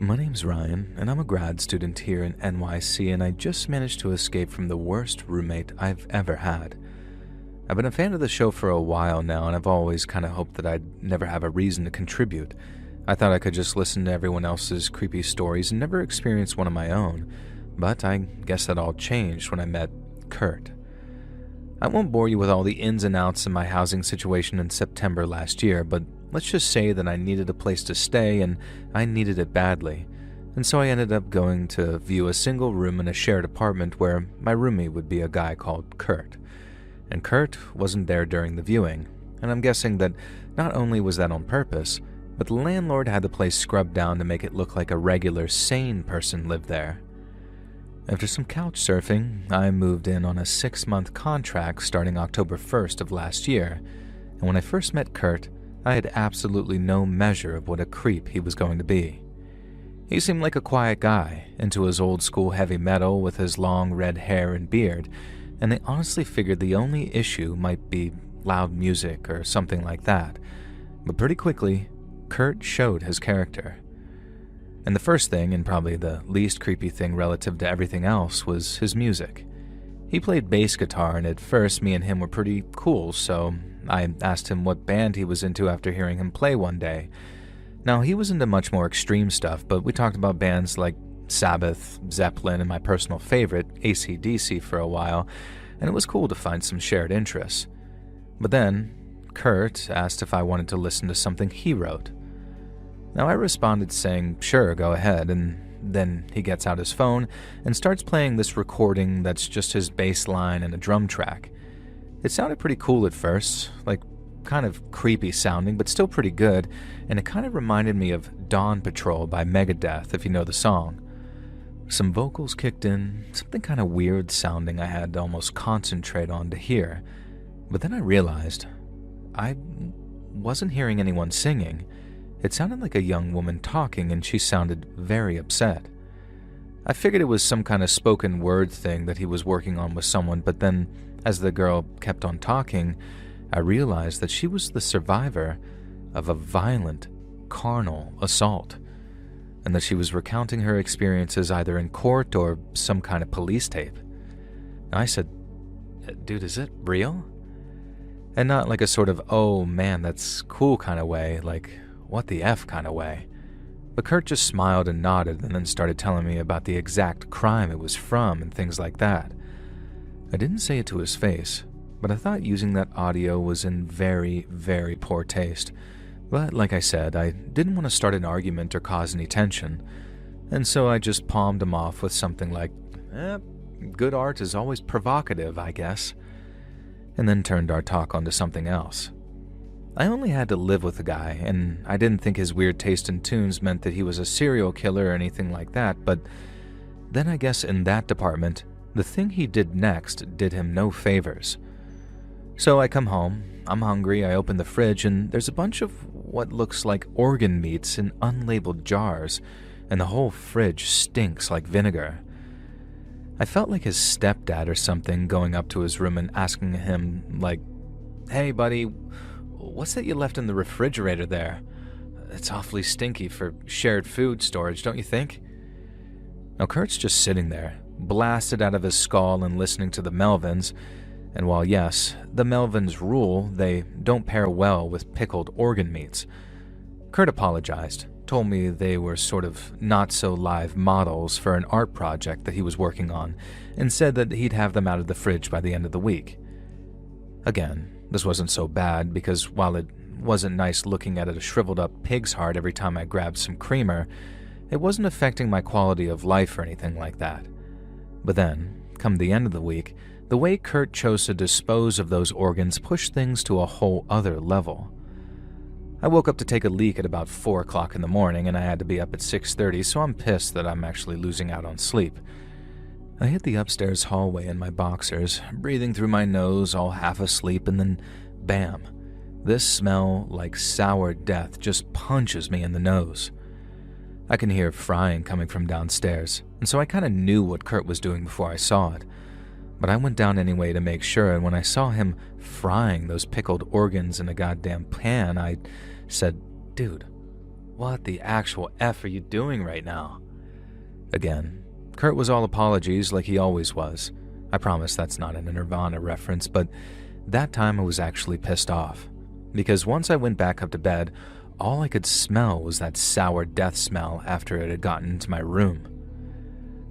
My name's Ryan, and I'm a grad student here in NYC, and I just managed to escape from the worst roommate I've ever had. I've been a fan of the show for a while now, and I've always kind of hoped that I'd never have a reason to contribute. I thought I could just listen to everyone else's creepy stories and never experience one of my own, but I guess that all changed when I met Kurt. I won't bore you with all the ins and outs of my housing situation in September last year, but let's just say that I needed a place to stay and I needed it badly, and so I ended up going to view a single room in a shared apartment where my roomie would be a guy called Kurt. And Kurt wasn't there during the viewing, and I'm guessing that not only was that on purpose, but the landlord had the place scrubbed down to make it look like a regular, sane person lived there. After some couch surfing, I moved in on a 6-month contract starting October 1st of last year, and when I first met Kurt, I had absolutely no measure of what a creep he was going to be. He seemed like a quiet guy, into his old-school heavy metal with his long red hair and beard, and I honestly figured the only issue might be loud music or something like that. But pretty quickly, Kurt showed his character. And the first thing, and probably the least creepy thing relative to everything else, was his music. He played bass guitar, and at first me and him were pretty cool, so I asked him what band he was into after hearing him play one day. Now, he was into much more extreme stuff, but we talked about bands like Sabbath, Zeppelin, and my personal favorite, AC/DC, for a while, and it was cool to find some shared interests. But then, Kurt asked if I wanted to listen to something he wrote. Now, I responded saying, sure, go ahead, and then he gets out his phone and starts playing this recording that's just his bass line and a drum track. It sounded pretty cool at first, like kind of creepy sounding, but still pretty good, and it kind of reminded me of Dawn Patrol by Megadeth, if you know the song. Some vocals kicked in, something kind of weird sounding I had to almost concentrate on to hear, but then I realized I wasn't hearing anyone singing. It sounded like a young woman talking, and she sounded very upset. I figured it was some kind of spoken word thing that he was working on with someone, but then, as the girl kept on talking, I realized that she was the survivor of a violent, carnal assault, and that she was recounting her experiences either in court or some kind of police tape. I said, dude, is it real? And not like a sort of, oh man, that's cool kind of way, like, what the F kind of way. But Kurt just smiled and nodded and then started telling me about the exact crime it was from and things like that. I didn't say it to his face, but I thought using that audio was in very, very poor taste. But like I said, I didn't want to start an argument or cause any tension, and so I just palmed him off with something like, good art is always provocative, I guess, and then turned our talk onto something else. I only had to live with the guy, and I didn't think his weird taste in tunes meant that he was a serial killer or anything like that, but then I guess in that department, the thing he did next did him no favors. So I come home, I'm hungry, I open the fridge, and there's a bunch of what looks like organ meats in unlabeled jars, and the whole fridge stinks like vinegar. I felt like his stepdad or something going up to his room and asking him, like, hey buddy, what's that you left in the refrigerator there? It's awfully stinky for shared food storage, don't you think? Now Kurt's just sitting there, blasted out of his skull and listening to the Melvins, and while yes, the Melvins rule, they don't pair well with pickled organ meats. Kurt apologized, told me they were sort of not-so-live models for an art project that he was working on, and said that he'd have them out of the fridge by the end of the week. Again, this wasn't so bad because while it wasn't nice looking at a shriveled-up pig's heart every time I grabbed some creamer, it wasn't affecting my quality of life or anything like that. But then, come the end of the week, the way Kurt chose to dispose of those organs pushed things to a whole other level. I woke up to take a leak at about 4 o'clock in the morning, and I had to be up at 6:30, so I'm pissed that I'm actually losing out on sleep. I hit the upstairs hallway in my boxers, breathing through my nose, all half asleep, and then, bam, this smell like sour death just punches me in the nose. I can hear frying coming from downstairs, and so I kind of knew what Kurt was doing before I saw it. But I went down anyway to make sure, and when I saw him frying those pickled organs in a goddamn pan, I said, dude, What the actual F are you doing right now? Again, Kurt was all apologies like he always was. I promise that's not a Nirvana reference, but that time I was actually pissed off. Because once I went back up to bed, all I could smell was that sour death smell after it had gotten into my room.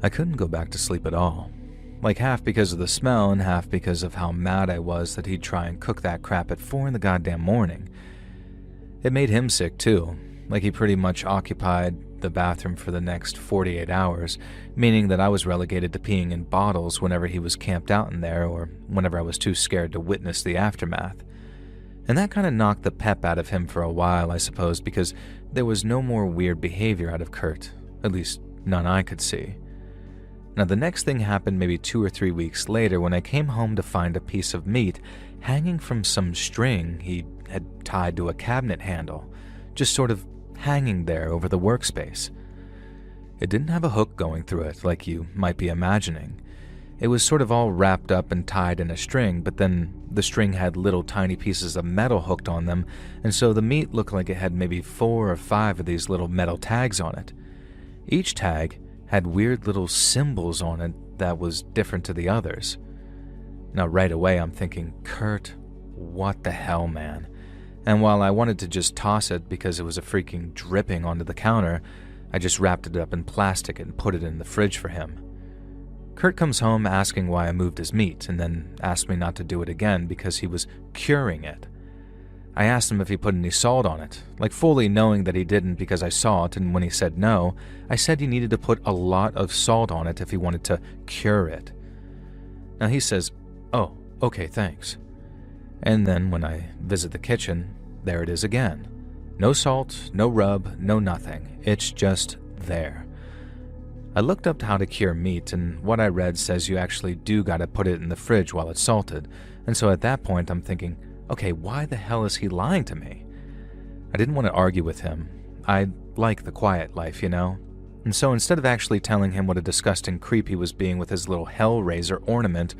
I couldn't go back to sleep at all. Like half because of the smell and half because of how mad I was that he'd try and cook that crap at 4 in the goddamn morning. It made him sick too, like he pretty much occupied the bathroom for the next 48 hours, meaning that I was relegated to peeing in bottles whenever he was camped out in there or whenever I was too scared to witness the aftermath. And that kind of knocked the pep out of him for a while, I suppose, because there was no more weird behavior out of Kurt, at least none I could see. Now, the next thing happened maybe 2 or 3 weeks later when I came home to find a piece of meat hanging from some string he had tied to a cabinet handle, just sort of hanging there over the workspace. It didn't have a hook going through it like you might be imagining. It was sort of all wrapped up and tied in a string, but then the string had little tiny pieces of metal hooked on them, and so the meat looked like it had maybe 4 or 5 of these little metal tags on it. Each tag had weird little symbols on it that was different to the others. Now right away I'm thinking, Kurt, what the hell, man? And while I wanted to just toss it because it was a freaking dripping onto the counter, I just wrapped it up in plastic and put it in the fridge for him. Kurt comes home asking why I moved his meat and then asked me not to do it again because he was curing it. I asked him if he put any salt on it, like fully knowing that he didn't because I saw it, and when he said no, I said he needed to put a lot of salt on it if he wanted to cure it. Now he says, "Oh, okay, thanks." And then when I visit the kitchen, there it is again. No salt, no rub, no nothing. It's just there. I looked up how to cure meat, and what I read says you actually do gotta put it in the fridge while it's salted, and so at that point I'm thinking, okay, why the hell is he lying to me? I didn't want to argue with him. I like the quiet life, you know? And so instead of actually telling him what a disgusting creep he was being with his little Hellraiser ornament,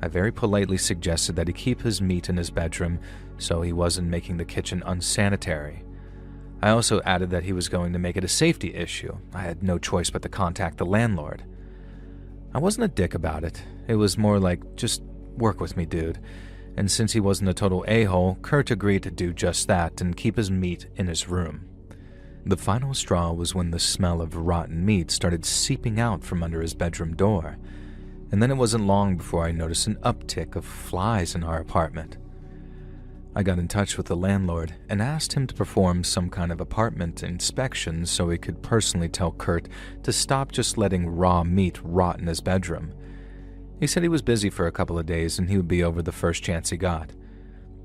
I very politely suggested that he keep his meat in his bedroom so he wasn't making the kitchen unsanitary. I also added that he was going to make it a safety issue. I had no choice but to contact the landlord. I wasn't a dick about it. It was more like, just work with me, dude. And since he wasn't a total a-hole, Kurt agreed to do just that and keep his meat in his room. The final straw was when the smell of rotten meat started seeping out from under his bedroom door, and then it wasn't long before I noticed an uptick of flies in our apartment. I got in touch with the landlord and asked him to perform some kind of apartment inspection so he could personally tell Kurt to stop just letting raw meat rot in his bedroom. He said he was busy for a couple of days and he would be over the first chance he got.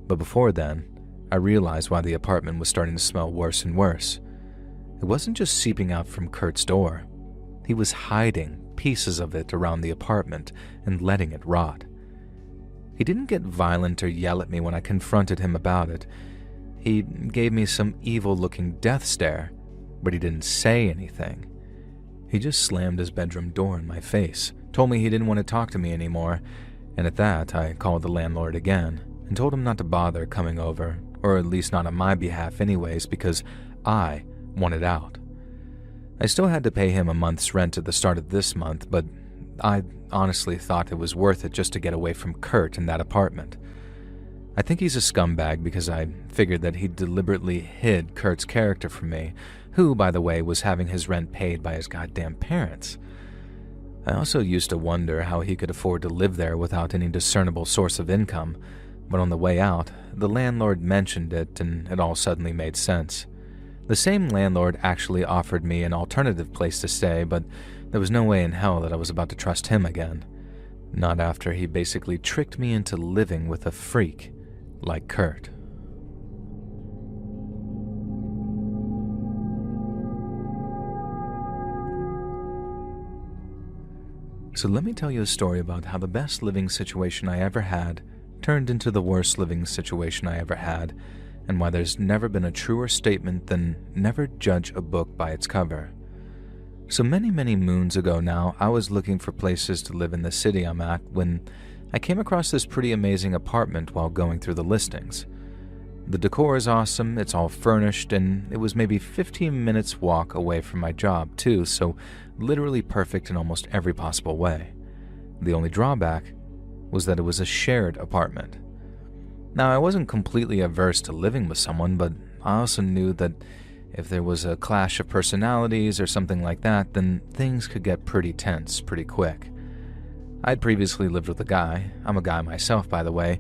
But before then, I realized why the apartment was starting to smell worse and worse. It wasn't just seeping out from Kurt's door. He was hiding pieces of it around the apartment and letting it rot. He didn't get violent or yell at me when I confronted him about it. He gave me some evil-looking death stare, but he didn't say anything. He just slammed his bedroom door in my face, told me he didn't want to talk to me anymore, and at that I called the landlord again and told him not to bother coming over, or at least not on my behalf anyways, because I wanted out. I still had to pay him a month's rent at the start of this month, but I honestly thought it was worth it just to get away from Kurt in that apartment. I think he's a scumbag because I figured that he deliberately hid Kurt's character from me, who, by the way, was having his rent paid by his goddamn parents. I also used to wonder how he could afford to live there without any discernible source of income, but on the way out, the landlord mentioned it and it all suddenly made sense. The same landlord actually offered me an alternative place to stay, but there was no way in hell that I was about to trust him again. Not after he basically tricked me into living with a freak like Kurt. So let me tell you a story about how the best living situation I ever had turned into the worst living situation I ever had, and why there's never been a truer statement than never judge a book by its cover. So many moons ago now, I was looking for places to live in the city I'm at when I came across this pretty amazing apartment while going through the listings. The decor is awesome, it's all furnished, and it was maybe 15 minutes walk away from my job too, so literally perfect in almost every possible way. The only drawback was that it was a shared apartment. Now, I wasn't completely averse to living with someone, but I also knew that if there was a clash of personalities or something like that, then things could get pretty tense pretty quick. I'd previously lived with a guy, I'm a guy myself by the way,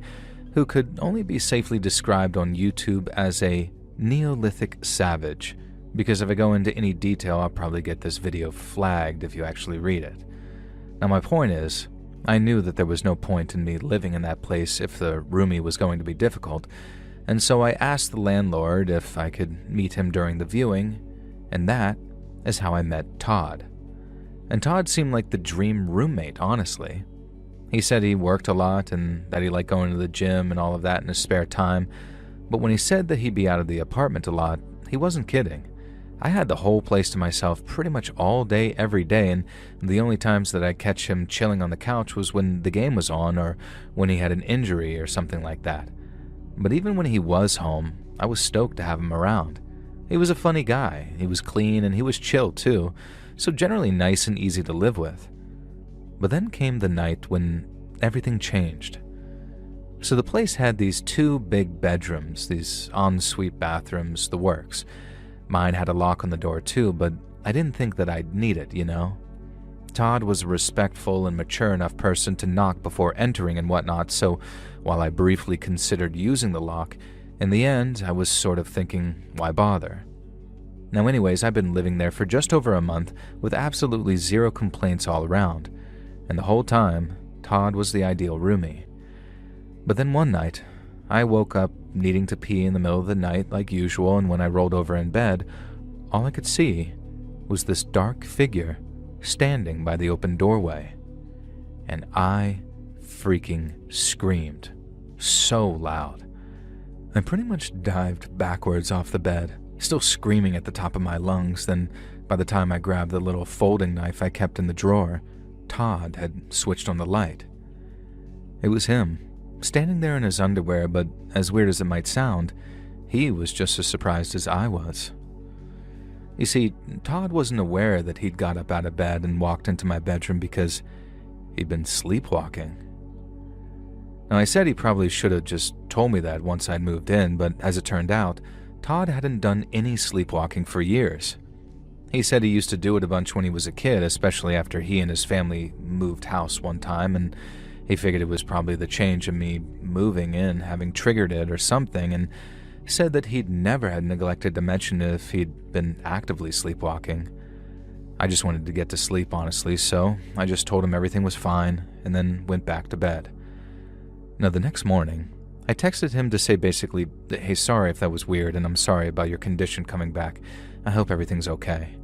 who could only be safely described on YouTube as a Neolithic savage, because if I go into any detail I'll probably get this video flagged if you actually read it. Now my point is, I knew that there was no point in me living in that place if the roomie was going to be difficult, and so I asked the landlord if I could meet him during the viewing, and that is how I met Todd. And Todd seemed like the dream roommate, honestly. He said he worked a lot and that he liked going to the gym and all of that in his spare time, but when he said that he'd be out of the apartment a lot, he wasn't kidding. I had the whole place to myself pretty much all day, every day, and the only times that I'd catch him chilling on the couch was when the game was on or when he had an injury or something like that. But even when he was home, I was stoked to have him around. He was a funny guy, he was clean, and he was chill too, so generally nice and easy to live with. But then came the night when everything changed. So the place had these 2 big bedrooms, these ensuite bathrooms, the works. Mine had a lock on the door too, but I didn't think that I'd need it, you know? Todd was a respectful and mature enough person to knock before entering and whatnot, so while I briefly considered using the lock, in the end I was sort of thinking, why bother? Now anyways, I've been living there for just over a month with absolutely zero complaints all around, and the whole time, Todd was the ideal roomie. But then one night, I woke up needing to pee in the middle of the night like usual, and when I rolled over in bed, all I could see was this dark figure standing by the open doorway. And I freaking screamed so loud. I pretty much dived backwards off the bed, still screaming at the top of my lungs. Then by the time I grabbed the little folding knife I kept in the drawer, Todd had switched on the light. It was him, standing there in his underwear, but as weird as it might sound, he was just as surprised as I was. You see, Todd wasn't aware that he'd got up out of bed and walked into my bedroom because he'd been sleepwalking. Now, I said he probably should have just told me that once I'd moved in, but as it turned out, Todd hadn't done any sleepwalking for years. He said he used to do it a bunch when he was a kid, especially after he and his family moved house one time, and he figured it was probably the change of me moving in having triggered it or something, and said that he'd never had neglected to mention if he'd been actively sleepwalking. I just wanted to get to sleep, honestly, so I just told him everything was fine and then went back to bed. Now, the next morning, I texted him to say basically, hey, sorry if that was weird, and I'm sorry about your condition coming back. I hope everything's okay.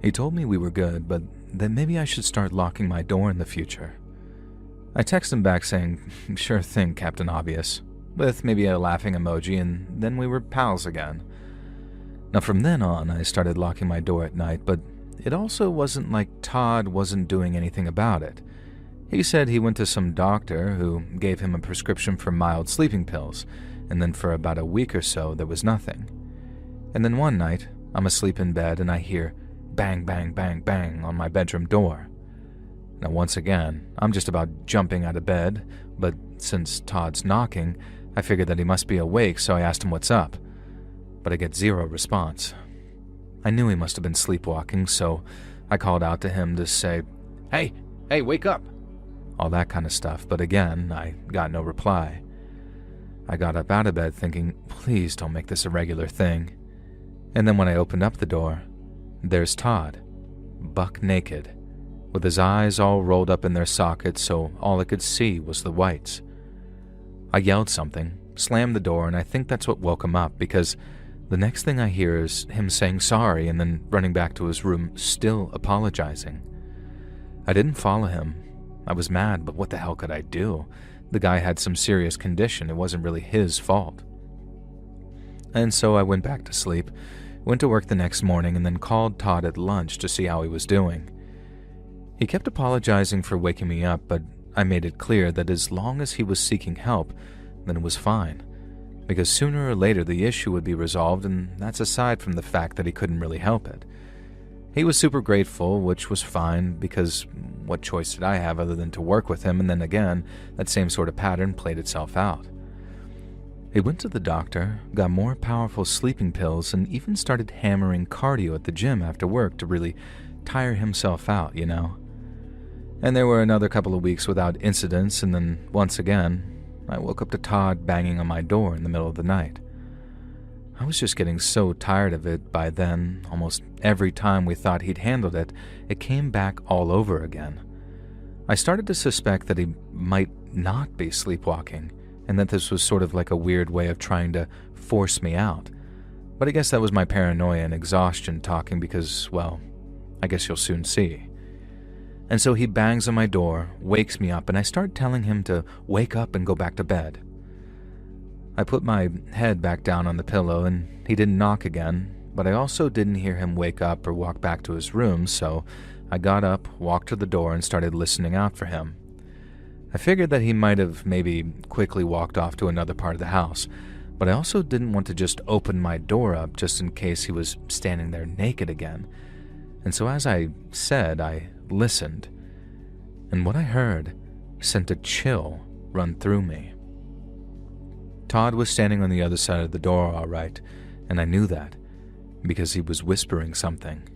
He told me we were good, but that maybe I should start locking my door in the future. I texted him back saying, sure thing, Captain Obvious, with maybe a laughing emoji, and then we were pals again. Now from then on, I started locking my door at night, but it also wasn't like Todd wasn't doing anything about it. He said he went to some doctor who gave him a prescription for mild sleeping pills, and then for about a week or so there was nothing. And then one night, I'm asleep in bed and I hear bang, bang, bang, bang on my bedroom door. Now once again, I'm just about jumping out of bed, but since Todd's knocking, I figured that he must be awake, so I asked him what's up. But I get zero response. I knew he must have been sleepwalking, so I called out to him to say, hey, wake up! All that kind of stuff, but again, I got no reply. I got up out of bed thinking, please don't make this a regular thing. And then when I opened up the door, there's Todd, buck naked, with his eyes all rolled up in their sockets so all I could see was the whites. I yelled something, slammed the door, and I think that's what woke him up, because the next thing I hear is him saying sorry and then running back to his room, still apologizing. I didn't follow him. I was mad, but what the hell could I do? The guy had some serious condition. It wasn't really his fault. And so I went back to sleep, went to work the next morning, and then called Todd at lunch to see how he was doing. He kept apologizing for waking me up, but I made it clear that as long as he was seeking help, then it was fine. because sooner or later the issue would be resolved, and that's aside from the fact that he couldn't really help it. He was super grateful, which was fine, because what choice did I have other than to work with him? And then again, that same sort of pattern played itself out. He went to the doctor, got more powerful sleeping pills, and even started hammering cardio at the gym after work to really tire himself out, you know? And there were another couple of weeks without incidents, and then once again, I woke up to Todd banging on my door in the middle of the night. I was just getting so tired of it by then. Almost every time we thought he'd handled it, it came back all over again. I started to suspect that he might not be sleepwalking, and that this was sort of like a weird way of trying to force me out. But I guess that was my paranoia and exhaustion talking because, well, I guess you'll soon see. And so he bangs on my door, wakes me up, and I start telling him to wake up and go back to bed. I put my head back down on the pillow, and he didn't knock again, but I also didn't hear him wake up or walk back to his room, so I got up, walked to the door, and started listening out for him. I figured that he might have maybe quickly walked off to another part of the house, but I also didn't want to just open my door up just in case he was standing there naked again. And so as I said, I listened, and what I heard sent a chill run through me. Todd was standing on the other side of the door, all right, and I knew that, because he was whispering something.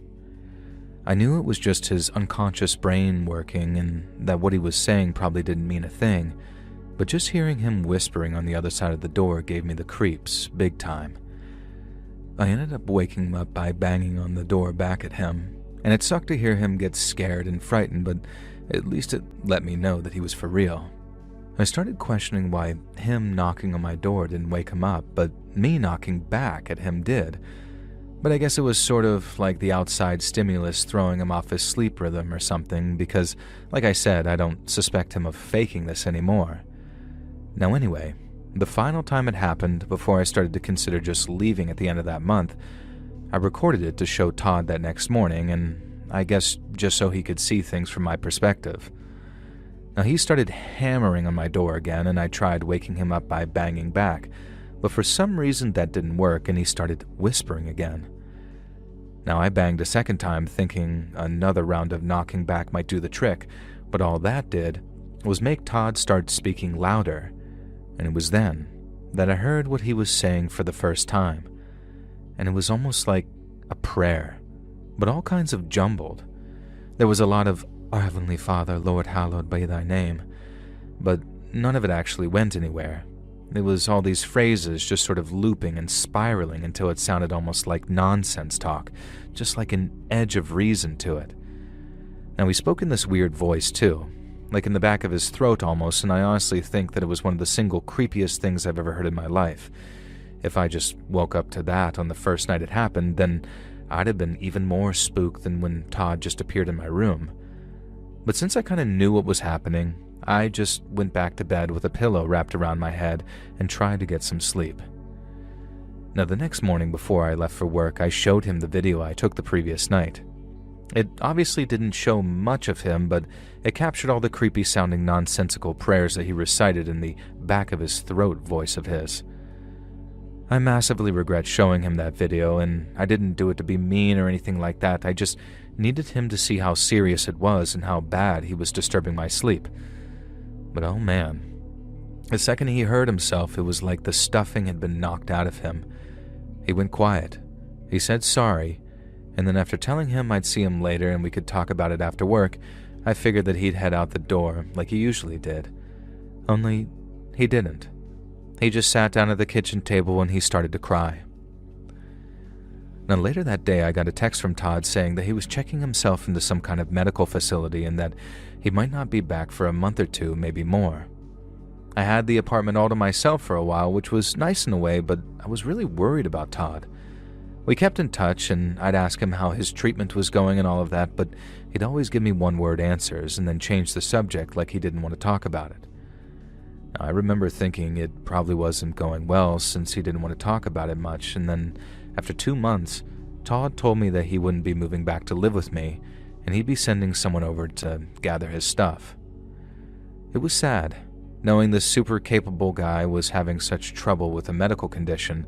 I knew it was just his unconscious brain working, and that what he was saying probably didn't mean a thing, but just hearing him whispering on the other side of the door gave me the creeps, big time. I ended up waking him up by banging on the door back at him, and it sucked to hear him get scared and frightened, but at least it let me know that he was for real. I started questioning why him knocking on my door didn't wake him up, but me knocking back at him did. But I guess it was sort of like the outside stimulus throwing him off his sleep rhythm or something, because, like I said, I don't suspect him of faking this anymore. Now anyway, the final time it happened, before I started to consider just leaving at the end of that month, I recorded it to show Todd that next morning, and I guess just so he could see things from my perspective. Now he started hammering on my door again, and I tried waking him up by banging back, but for some reason that didn't work, and he started whispering again. Now I banged a second time, thinking another round of knocking back might do the trick, but all that did was make Todd start speaking louder, and it was then that I heard what he was saying for the first time, and it was almost like a prayer, but all kinds of jumbled. There was a lot of, "Our Heavenly Father, Lord, hallowed be thy name," but none of it actually went anywhere. It was all these phrases just sort of looping and spiraling until it sounded almost like nonsense talk, just like an edge of reason to it. Now he spoke in this weird voice too, like in the back of his throat almost, and I honestly think that it was one of the single creepiest things I've ever heard in my life. If I just woke up to that on the first night it happened, then I'd have been even more spooked than when Todd just appeared in my room. But since I kind of knew what was happening, I just went back to bed with a pillow wrapped around my head and tried to get some sleep. Now the next morning before I left for work, I showed him the video I took the previous night. It obviously didn't show much of him, but it captured all the creepy-sounding nonsensical prayers that he recited in the back of his throat voice of his. I massively regret showing him that video, and I didn't do it to be mean or anything like that. I just needed him to see how serious it was and how bad he was disturbing my sleep. But oh man, the second he heard himself, it was like the stuffing had been knocked out of him. He went quiet. He said sorry, and then after telling him I'd see him later and we could talk about it after work, I figured that he'd head out the door like he usually did. Only he didn't. He just sat down at the kitchen table and he started to cry. Now later that day I got a text from Todd saying that he was checking himself into some kind of medical facility and that he might not be back for a month or two, maybe more. I had the apartment all to myself for a while, which was nice in a way, but I was really worried about Todd. We kept in touch, and I'd ask him how his treatment was going and all of that, but he'd always give me one-word answers and then change the subject like he didn't want to talk about it. Now, I remember thinking it probably wasn't going well since he didn't want to talk about it much, and then after 2 months, Todd told me that he wouldn't be moving back to live with me, and he'd be sending someone over to gather his stuff. It was sad, Knowing this super capable guy was having such trouble with a medical condition,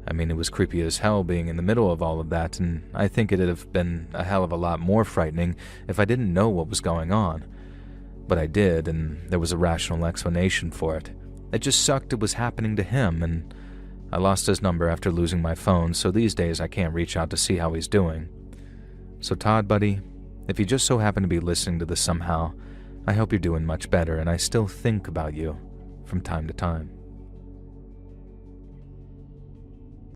I mean, it was creepy as hell being in the middle of all of that, and I think it'd have been a hell of a lot more frightening if I didn't know what was going on. But I did, and there was a rational explanation for it. It just sucked it was happening to him, and I lost his number after losing my phone, so these days I can't reach out to see how he's doing. So Todd, buddy, if you just so happen to be listening to this somehow, I hope you're doing much better, and I still think about you from time to time.